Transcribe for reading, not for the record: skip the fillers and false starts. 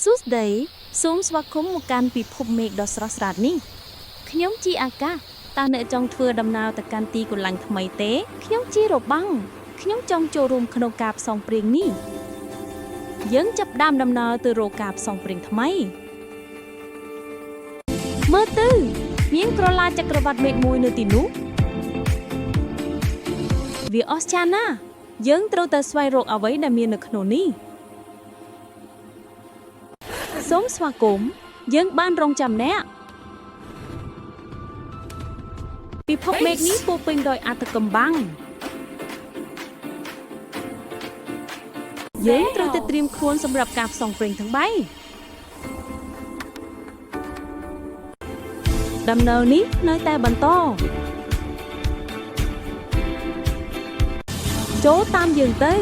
សួស្តីសូមស្វាគមន៍មកកាន់ពិភពមេឃដ៏ស្រស់ស្រាយនេះខ្ញុំជាអាកាសតើអ្នកចង់ធ្វើដំណើរទៅកាន់ទីកន្លែងថ្មីទេខ្ញុំជារបាំងខ្ញុំចង់ចូលរួមក្នុងការផ្សងព្រេងនេះយើងចាប់ផ្ដើមដំណើរទៅរកការផ្សងព្រេងថ្មីមើលទៅមានក្រឡាចក្រវត្តិមេឃមួយនៅទីនោះវាអស្ចារ្យណាស់យើងត្រូវតែស្វែងរកអ្វីដែលមាននៅក្នុងនេះសូមស្វាគមន៍យើងបានរងចាំអ្នកពិភពមេឃនេះពោពេញដោយអត្ថកម្បាំងយើងត្រូវតែត្រៀមខ្លួនសម្រាប់ការផ្សងព្រេងទាំង3ដំណើរនេះនៅតែបន្តចូលតាមយើងទៅ